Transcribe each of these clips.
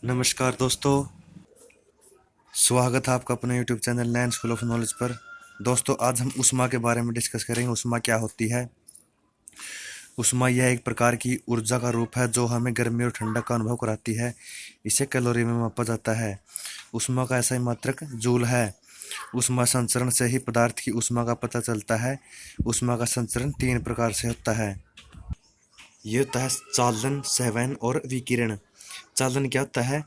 नमस्कार दोस्तों, स्वागत है आपका अपने YouTube channel Nain school of knowledge पर। दोस्तों, आज हम ऊष्मा के बारे में डिस्कस करेंगे। ऊष्मा क्या होती है? ऊष्मा यह एक प्रकार की ऊर्जा का रूप है जो हमें गर्मी और ठंडक का अनुभव कराती है। इसे कैलोरी में मापा जाता है। ऊष्मा का ऐसा मात्रक जूल है। ऊष्मा संचरण से ही पदार्थ की ऊष्मा का पता चलता है। ऊष्मा का संचरण 3 प्रकार से होता है। ये होता है चालन, संवहन और विकिरण। चालन क्या होता है?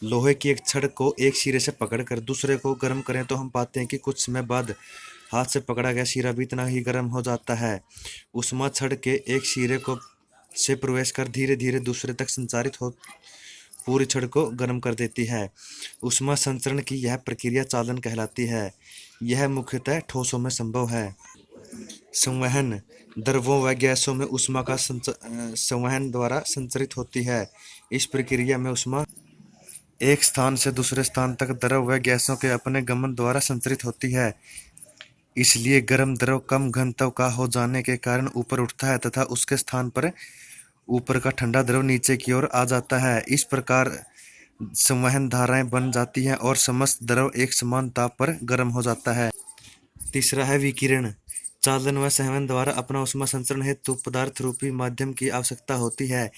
लोहे की एक छड़ को एक सिरे से पकड़कर दूसरे को गर्म करें तो हम पाते हैं कि कुछ समय बाद हाथ से पकड़ा गया सिरा भी इतना ही गर्म हो जाता है। ऊष्मा छड़ के एक सिरे को से प्रवेश कर धीरे धीरे दूसरे तक संचारित हो पूरी छड़ को गर्म कर देती है। ऊष्मा संचरण की यह प्रक्रिया चालन कहलाती है। यह मुख्यतः ठोसों में संभव है। संवहन द्रवों व गैसों में ऊष्मा का संवहन द्वारा संचरित होती है। इस प्रक्रिया में ऊष्मा एक स्थान से दूसरे स्थान तक द्रव व गैसों के अपने गमन द्वारा संचरित होती है। इसलिए गर्म द्रव कम घनत्व का हो जाने के कारण ऊपर उठता है तथा उसके स्थान पर ऊपर का ठंडा द्रव नीचे की ओर आ जाता है। इस प्रकार संवहन धाराएं बन जाती हैं और समस्त द्रव एक समान ताप पर गर्म हो जाता है। तीसरा है विकिरण। चालन व संवहन द्वारा अपना ऊष्मा संचरण हेतु पदार्थ रूपी माध्यम की आवश्यकता होती है।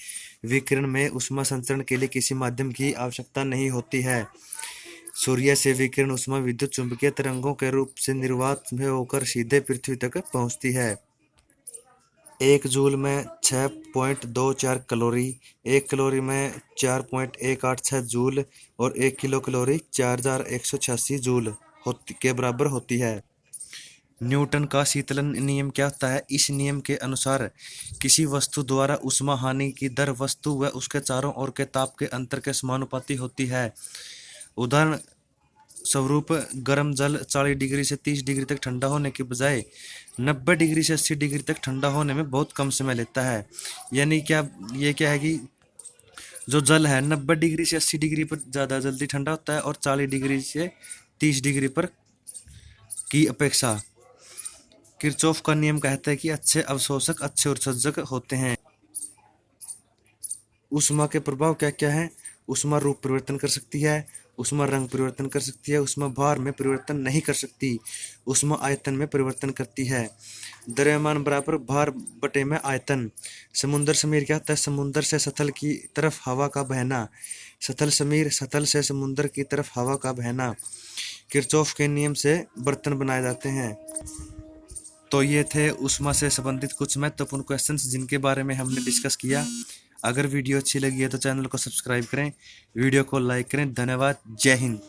विकिरण में ऊष्मा संचरण के लिए किसी माध्यम की आवश्यकता नहीं होती है। सूर्य से विकिरण ऊष्मा विद्युत चुंबकीय तरंगों के रूप से निर्वात में होकर सीधे पृथ्वी तक पहुंचती है। 1 जूल में 6.24 कैलोरी, 1 कैलोरी में 4.186 जूल और 1 किलो कैलोरी 4186 जूल के बराबर होती है। न्यूटन का शीतलन नियम क्या होता है? इस नियम के अनुसार किसी वस्तु द्वारा ऊष्मा हानि की दर वस्तु व उसके चारों ओर के ताप के अंतर के समानुपाती होती है। उदाहरण स्वरूप गर्म जल 40 डिग्री से 30 डिग्री तक ठंडा होने के बजाय 90 डिग्री से 80 डिग्री तक ठंडा होने में बहुत कम समय लेता है। यानी क्या है कि जो जल है 90 डिग्री से 80 डिग्री पर ज़्यादा जल्दी ठंडा होता है और 40 डिग्री से 30 डिग्री पर की अपेक्षा। किरचॉफ का नियम कहता है कि अच्छे अवशोषक अच्छे उत्सर्जक होते हैं। ऊष्मा के प्रभाव क्या क्या है? ऊष्मा रूप परिवर्तन कर सकती है। ऊष्मा रंग परिवर्तन कर सकती है। ऊष्मा भार में परिवर्तन नहीं कर सकती। ऊष्मा आयतन में परिवर्तन करती है। द्रव्यमान बराबर भार बटे में आयतन। समुद्र समीर क्या होता है? समुद्र से सतल की तरफ हवा का बहना। सतल समीर सतल से समुद्र की तरफ हवा का बहना। किरचॉफ के नियम से बर्तन बनाए जाते हैं। तो ये थे ऊष्मा से संबंधित कुछ महत्वपूर्ण क्वेश्चंस जिनके बारे में हमने डिस्कस किया। अगर वीडियो अच्छी लगी है तो चैनल को सब्सक्राइब करें, वीडियो को लाइक करें। धन्यवाद। जय हिंद।